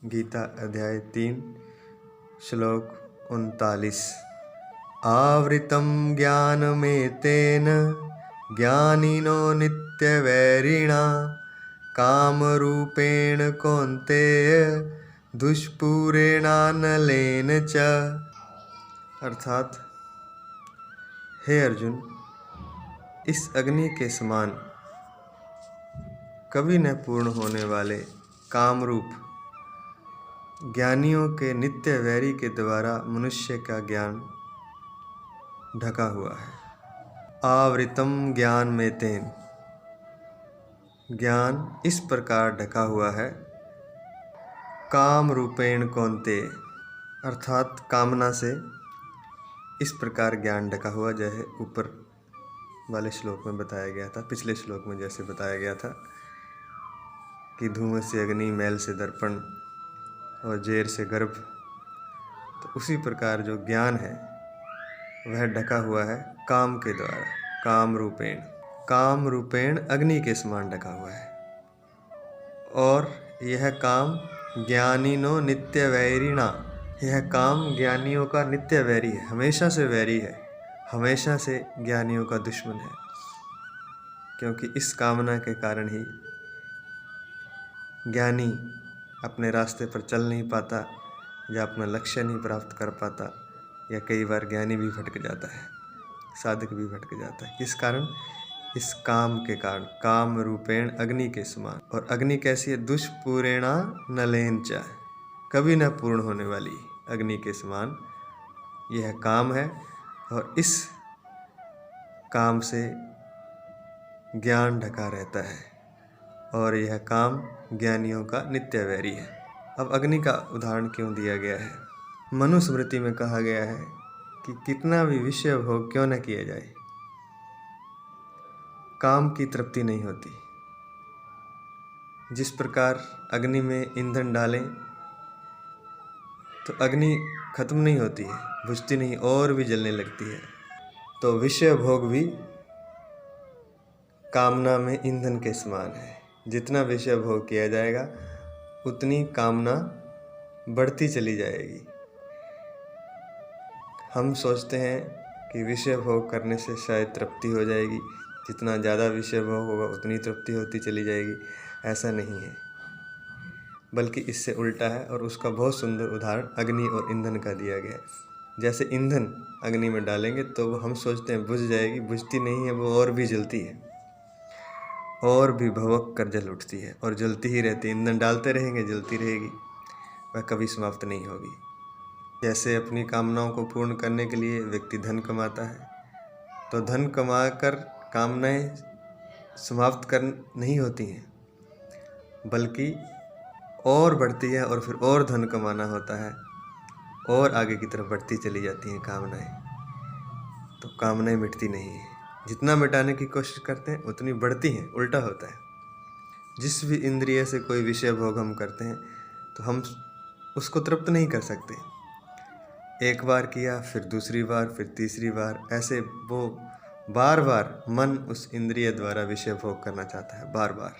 गीता अध्याय 3 श्लोक 39। आवृतं ज्ञानमेतेन ज्ञानिनो नित्यवैरिणा कामरूपेण कौन्तेय दुष्पूरेणानलेन च। अर्थात, हे अर्जुन, इस अग्नि के समान कभी न पूर्ण होने वाले कामरूप ज्ञानियों के नित्य वैरी के द्वारा मनुष्य का ज्ञान ढका हुआ है। आवृतम ज्ञान में तेन, ज्ञान इस प्रकार ढका हुआ है। काम रूपेण कौन्ते, अर्थात कामना से इस प्रकार ज्ञान ढका हुआ, जैसे ऊपर वाले श्लोक में बताया गया था। पिछले श्लोक में जैसे बताया गया था कि धुएं से अग्नि, मैल से दर्पण और जेर से गर्भ, तो उसी प्रकार जो ज्ञान है वह ढका हुआ है काम के द्वारा। काम रूपेण अग्नि के समान ढका हुआ है। और यह काम ज्ञानिनो नित्य वैरिणा, यह काम ज्ञानियों का नित्य वैरी है, हमेशा से वैरी है, हमेशा से ज्ञानियों का दुश्मन है। क्योंकि इस कामना के कारण ही ज्ञानी अपने रास्ते पर चल नहीं पाता या अपना लक्ष्य नहीं प्राप्त कर पाता, या कई बार ज्ञानी भी भटक जाता है, साधक भी भटक जाता है। किस कारण? इस काम के कारण। काम रूपेण अग्नि के समान। और अग्नि कैसी है? दुष्पूरेणा नलेन च, कभी न पूर्ण होने वाली अग्नि के समान यह काम है। और इस काम से ज्ञान ढका रहता है, और यह काम ज्ञानियों का नित्य वैरी है। अब अग्नि का उदाहरण क्यों दिया गया है? मनुस्मृति में कहा गया है कि कितना भी विषय भोग क्यों न किया जाए, काम की तृप्ति नहीं होती। जिस प्रकार अग्नि में ईंधन डालें तो अग्नि खत्म नहीं होती है, बुझती नहीं, और भी जलने लगती है। तो विषय भोग भी कामना में ईंधन के समान है। जितना विषय भोग किया जाएगा उतनी कामना बढ़ती चली जाएगी। हम सोचते हैं कि विषय भोग करने से शायद तृप्ति हो जाएगी, जितना ज़्यादा विषय भोग होगा उतनी तृप्ति होती चली जाएगी। ऐसा नहीं है, बल्कि इससे उल्टा है। और उसका बहुत सुंदर उदाहरण अग्नि और ईंधन का दिया गया है। जैसे ईंधन अग्नि में डालेंगे तो वो हम सोचते हैं बुझ जाएगी, बुझती नहीं है, वो और भी जलती है, और भी भवक कर जल उठती है, और जलती ही रहती है। ईंधन डालते रहेंगे, जलती रहेगी, वह कभी समाप्त नहीं होगी। जैसे अपनी कामनाओं को पूर्ण करने के लिए व्यक्ति धन कमाता है, तो धन कमाकर कामनाएं समाप्त कर नहीं होती हैं, बल्कि और बढ़ती है, और फिर और धन कमाना होता है, और आगे की तरफ बढ़ती चली जाती हैं कामनाएं। तो कामनाएं मिटती नहीं है, जितना मिटाने की कोशिश करते हैं उतनी बढ़ती हैं, उल्टा होता है। जिस भी इंद्रिय से कोई विषय भोग हम करते हैं तो हम उसको तृप्त नहीं कर सकते। एक बार किया, फिर दूसरी बार, फिर तीसरी बार, ऐसे वो बार बार मन उस इंद्रिय द्वारा विषय भोग करना चाहता है, बार बार।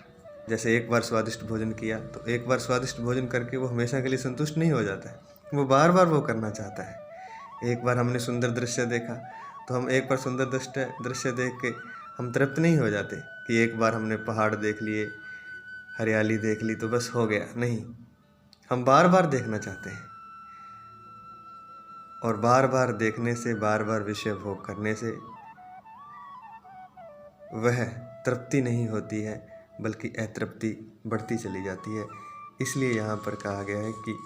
जैसे एक बार स्वादिष्ट भोजन किया तो एक बार स्वादिष्ट भोजन करके वो हमेशा के लिए संतुष्ट नहीं हो जाता है, वो बार बार वो करना चाहता है। एक बार हमने सुंदर दृश्य देखा तो हम एक बार सुंदर दृश्य देख के हम तृप्त नहीं हो जाते कि एक बार हमने पहाड़ देख लिए, हरियाली देख ली तो बस हो गया। नहीं, हम बार बार देखना चाहते हैं। और बार बार देखने से, बार बार विषय भोग करने से वह तृप्ति नहीं होती है, बल्कि अतृप्ति बढ़ती चली जाती है। इसलिए यहाँ पर कहा गया है कि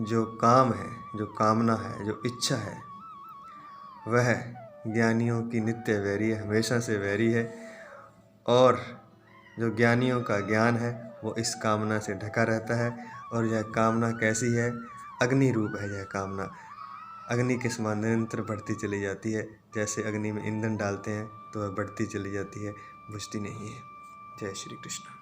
जो काम है, जो कामना है, जो इच्छा है, वह ज्ञानियों की नित्य वैरी है, हमेशा से वैरी है। और जो ज्ञानियों का ज्ञान है वो इस कामना से ढका रहता है। और यह कामना कैसी है? अग्नि रूप है। यह कामना अग्नि के समान निरंतर बढ़ती चली जाती है। जैसे अग्नि में ईंधन डालते हैं तो वह बढ़ती चली जाती है, बुझती नहीं है। जय श्री कृष्ण।